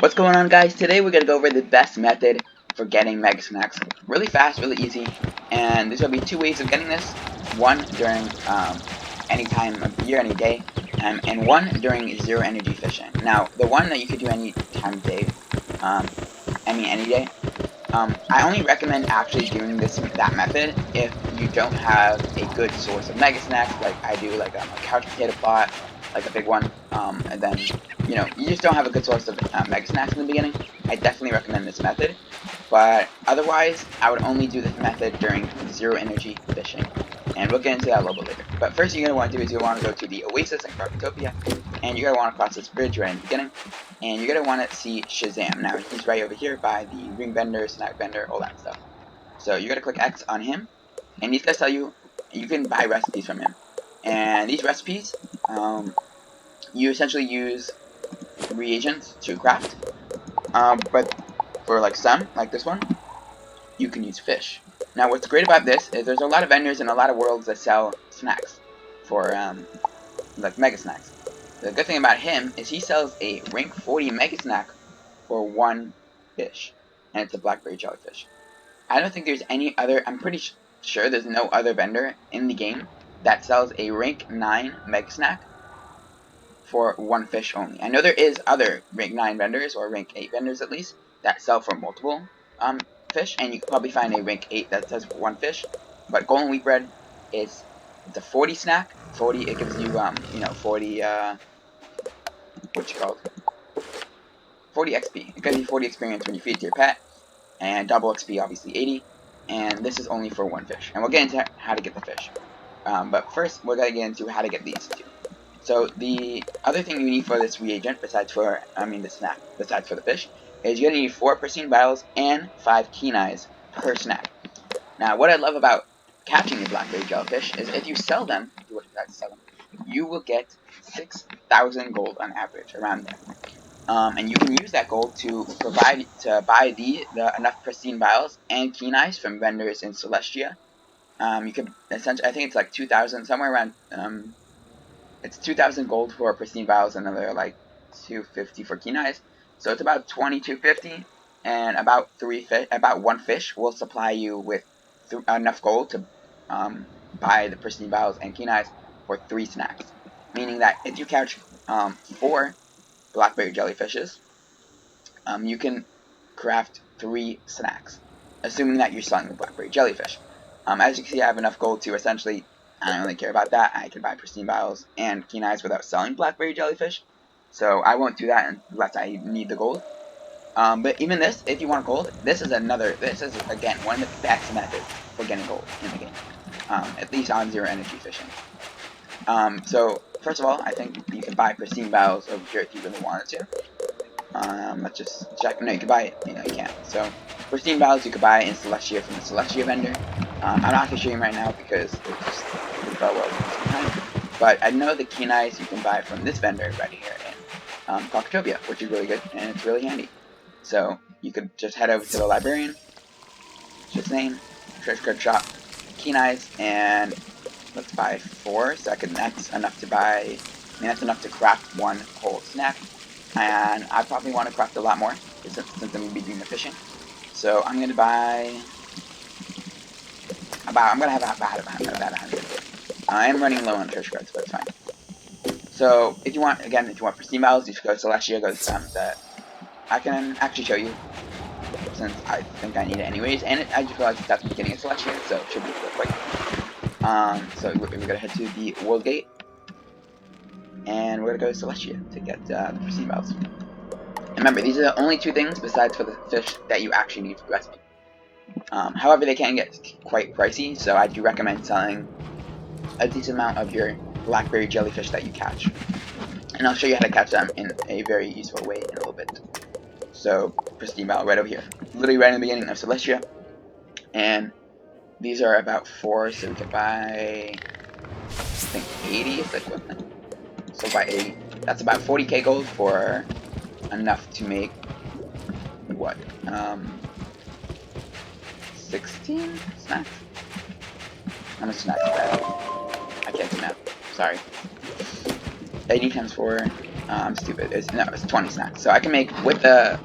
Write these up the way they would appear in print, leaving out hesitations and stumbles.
What's going on, guys? Today we're going to go over the best method for getting Mega Snacks really fast, really easy, and there's going to be two ways of getting this. One during any time of the year, any day, and one during zero energy fishing. Now, the one that you could do any time of day, any day, I only recommend actually doing that method if you don't have a good source of Mega Snacks, like I do, like a couch potato plot, like a big one, and then, you just don't have a good source of Mega Snacks in the beginning. I definitely recommend this method, but otherwise, I would only do this method during zero energy fishing, and we'll get into that a little bit later. But first, you're going to want to do is you're going to want to go to the Oasis in Crocotopia, and you're going to want to cross this bridge right in the beginning, and you're going to want to see Shazam. Now, he's right over here by the ring vendor, snack vendor, all that stuff. So you're going to click X on him, and he's going to tell you you can buy recipes from him. And these recipes, you essentially use reagents to craft, but for like some, like this one, you can use fish. Now, what's great about this is there's a lot of vendors in a lot of worlds that sell snacks for, like Mega Snacks. The good thing about him is he sells a rank 40 Mega Snack for one fish, and it's a blackberry jellyfish. I don't think there's any other, I'm pretty sure there's no other vendor in the game that sells a rank 9 Mega Snack for one fish only. I know there is other rank 9 vendors, or rank 8 vendors at least, that sell for multiple fish, and you can probably find a rank 8 that says one fish, but Golden Wheat Bread is the 40 snack. 40, it gives you, 40, what's it called? 40 XP. It gives you 40 experience when you feed it to your pet, and double XP, obviously 80, and this is only for one fish. And we'll get into how to get the fish. But first, we're going to get into how to get these two. So the other thing you need for this reagent, besides for the fish, is you're going to need 4 pristine vials and 5 keen eyes per snack. Now, what I love about catching the blackberry jellyfish is if you sell them, you will get 6,000 gold on average, around there. And you can use that gold to buy enough pristine vials and keen eyes from vendors in Celestia. You could essentially, I think it's like 2,000, somewhere around. It's 2,000 gold for pristine vials, and another like 250 for keen eyes. So it's about 2,250, and about one fish will supply you with enough gold to buy the pristine vials and keen eyes for 3 snacks. Meaning that if you catch 4 blackberry jellyfishes, you can craft 3 snacks, assuming that you're selling the blackberry jellyfish. As you can see, I have enough gold to essentially, I don't really care about that. I can buy pristine vials and keen eyes without selling blackberry jellyfish, so I won't do that unless I need the gold. But even this, if you want gold, this is again one of the best methods for getting gold in the game, at least on zero energy fishing. So first of all, I think you can buy pristine vials over here if you really wanted to. Let's just check. No, you can buy it. You can't. So pristine vials you can buy in Celestia from the Celestia vendor. I'm not gonna show you right now because it's just but I know the keen eyes you can buy from this vendor right here in Crocotopia, which is really good and it's really handy. So you could just head over to the librarian, his name, treasure card shop, keen eyes, and let's buy 4. So that's enough to buy. That's enough to craft 1 whole snack. And I probably want to craft a lot more since I'm going to be doing the fishing. So I'm going to buy I'm going to have about 100. I am running low on treasure cards, but it's fine. So if you want pristine vials, you should go to Celestia. I can actually show you, since I think I need it anyways, and I just realized that's the beginning of Celestia, so it should be real quick. So we're going to head to the World Gate, and we're going to go to Celestia to get the pristine vials. And remember, these are the only 2 things besides for the fish that you actually need for the recipe. However, they can get quite pricey, so I do recommend selling a decent amount of your blackberry jellyfish that you catch. And I'll show you how to catch them in a very useful way in a little bit. So, pristine vial right over here. Literally right in the beginning of Celestia. And these are about 4, so we can buy, I think 80 is the equivalent. So buy 80. That's about 40k gold for enough to make, what, 16 snacks? How much snacks is that? I can't do math. Sorry. 80 times 4, I'm stupid. It's 20 snacks. So I can make with the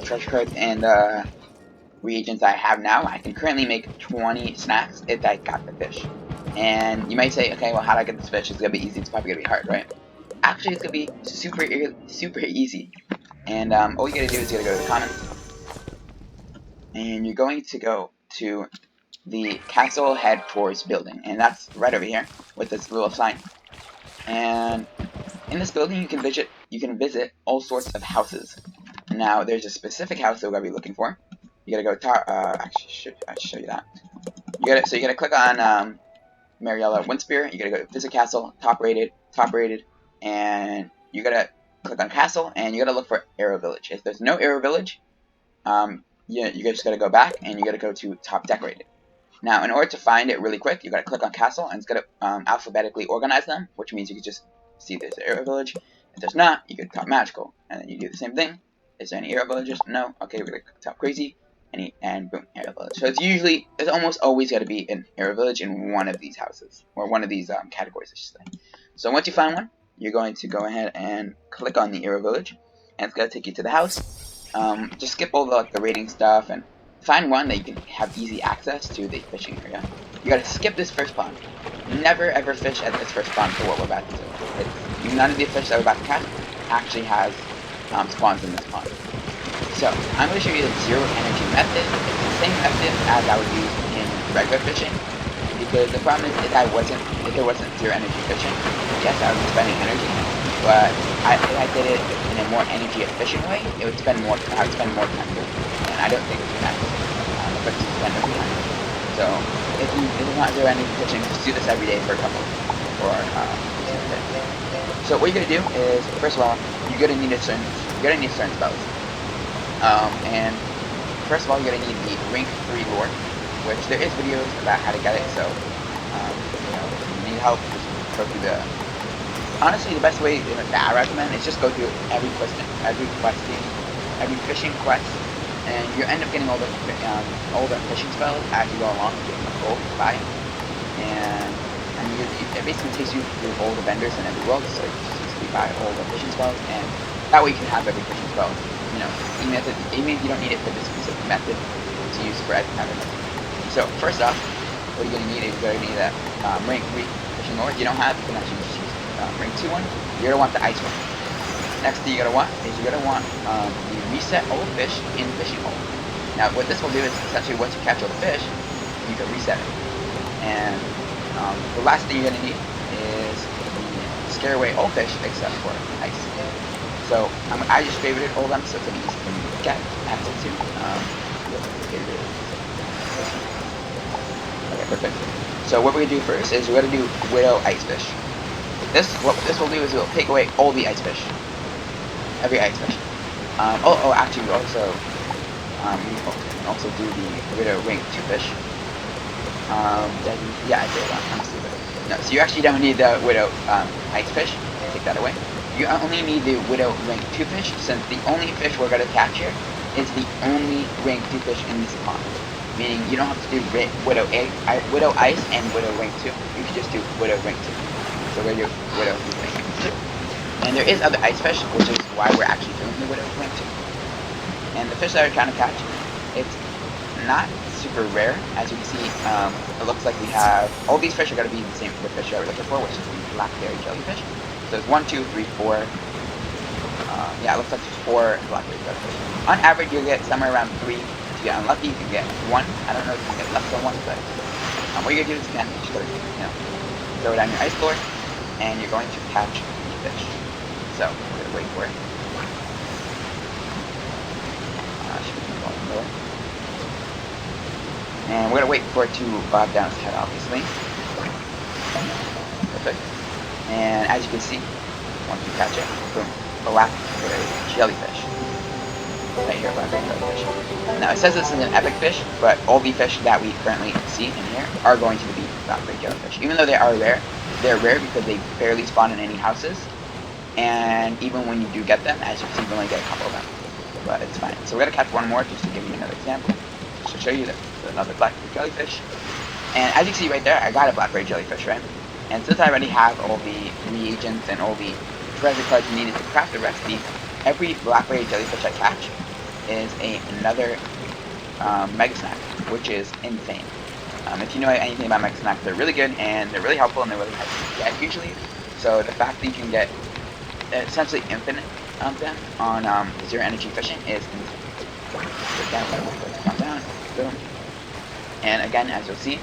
treasure cards and the reagents I have now. I can currently make 20 snacks if I got the fish. And you might say, okay, well, how do I get this fish? It's gonna be easy. It's probably gonna be hard, right? Actually, it's gonna be super easy. And all you gotta do is you gotta go to the comments, and you're going to go to the castle headquarters building, and that's right over here with this little sign. And in this building, you can visit all sorts of houses. Now, there's a specific house that we're gonna be looking for. You gotta go to actually, I should show you that. So you gotta click on Mariella Windspear. You gotta go to visit castle, top rated, and you gotta click on castle, and you gotta look for Arrow Village. If there's no Arrow Village, you just gotta go back, and you gotta go to top decorated. Now, in order to find it really quick, you gotta click on castle, and it's gonna alphabetically organize them, which means you can just see there's an Arrow Village. If there's not, you go to top magical, and then you do the same thing. Is there any Arrow Villages? No. Okay, we're gonna click top crazy, and boom, Arrow Village. So it's almost always gotta be an Arrow Village in one of these houses, or one of these categories, I should say. So once you find one, you're going to go ahead and click on the Arrow Village, and it's gonna take you to the house. Just skip all the rating stuff and find one that you can have easy access to the fishing area. You gotta skip this first pond. Never ever fish at this first pond for what we're about to do. None of the fish that we're about to catch actually has spawns in this pond. So I'm going to show you the zero energy method. It's the same method as I would use in regular fishing, because the problem is if there wasn't zero energy fishing, yes, I would be spending energy, but if I did it in a more energy efficient way, I would spend more time doing it, and I don't think it's that effective to spend more time. So if it's not zero energy fishing, just do this every day for a couple, or so what you're gonna do is, first of all, you're gonna need certain spells. And first of all, you're gonna need the rank 3 lore, which there is videos about how to get it. So if you need help, just go through the. Honestly, the best way that I recommend is just go through every fishing quest, and you end up getting all the fishing spells as you go along, getting the gold to buy, and it basically takes you through all the vendors in every world, so you just basically buy all the fishing spells, and that way you can have every fishing spell. Even if you don't need it for this specific method to use for every method. So first off, what you're gonna need is you're gonna need that rank 3 fishing lore. If you don't have, you can actually just use rank 2 one. You're gonna want the ice one. Next thing you're gonna want the reset all fish in fishing hole. Now what this will do is essentially once you catch all the fish, you can reset it. And the last thing you're gonna need is the scare away all fish except for ice. So I just favorited all of them, so it's gonna be easy for me to get access to. Okay, perfect. So what we're gonna do first is we're gonna do Widow Ice Fish. What this will do is it will take away all the ice fish, every ice fish. Actually, we can also do the Widow rank 2 fish. Yeah, I did. I'm stupid. No, so you actually don't need the Widow ice fish. Take that away. You only need the Widow rank 2 fish, since the only fish we're gonna catch here is the only rank 2 fish in this pond. Meaning you don't have to do Widow Ice and Widow rank 2. You can just do Widow rank 2. So we're gonna do Widow rank 2. And there is other ice fish, which is why we're actually doing the Widow rank 2. And the fish that we're trying to catch, it's not super rare. As you can see, it looks like we have all these fish are gonna be the same the fish that we're looking for, which is the blackberry jellyfish. So there's 1, 2, 3, 4. Yeah, it looks like there's 4 blackberry jellyfish. On average, you'll get somewhere around 3. If you get unlucky, you can get 1. I don't know if you can get less than 1, but what you're gonna do is just throw down your ice lure, and you're going to catch the fish. So we're gonna wait for it. And we're gonna wait for it to bob down its head, obviously. Perfect. And as you can see, once you catch it, boom, blackberry jellyfish. Right here, blackberry jellyfish. Now it says this is an epic fish, but all the fish that we currently see in here are going to be blackberry jellyfish. Even though they are rare, they're rare because they barely spawn in any houses. And even when you do get them, as you can see, you only get a couple of them. But it's fine. So we're gonna catch one more just to give you another example. Just to show you that another blackberry jellyfish. And as you can see right there, I got a blackberry jellyfish, right? And since I already have all the reagents and all the recipe cards needed to craft the recipe, every blackberry jellyfish I catch is another Mega Snack, which is insane. If you know anything about Mega Snacks, they're really good, and they're really helpful, and they're really hard to get usually. So the fact that you can get essentially infinite of them on zero energy fishing is insane. So again, come down, boom. And again, as you'll see,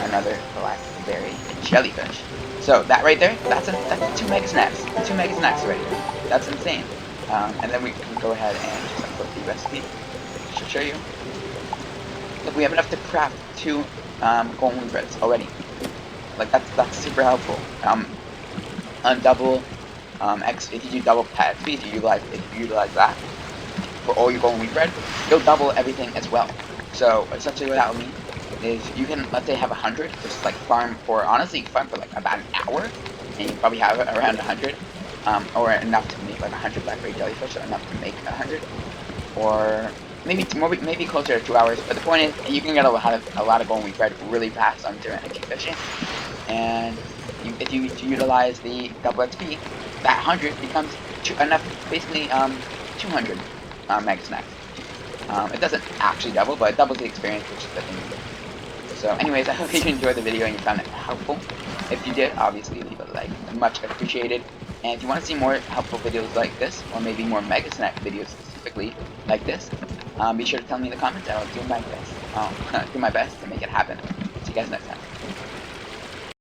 another blackberry jellyfish. So that right there, that's 2 Mega Snacks. 2 Mega Snacks already. That's insane. And then we can go ahead and just upload the recipe. Should show you. Look, we have enough to craft 2 golden breads already. Like that's super helpful. On double if you do double pet XP, if you utilize that for all your golden wheat bread, you'll double everything as well. So essentially what that will mean is you can, let's say, have 100, just like farm for, honestly, farm for like about an hour, and you probably have around 100, or enough to make like 100 blackberry jellyfish, or enough to make 100, or maybe closer to 2 hours. But the point is, you can get a lot of golden wheat bread really fast on zero energy fishing, and if you utilize the double XP, that 100 becomes enough, basically 200 Mega Snacks. It doesn't actually double, but it doubles the experience, which is the thing. So anyways, I hope you enjoyed the video and you found it helpful. If you did, obviously leave a like, much appreciated. And if you want to see more helpful videos like this, or maybe more Mega Snack videos specifically like this, be sure to tell me in the comments and I'll do my best. I'll do my best to make it happen. See you guys next time.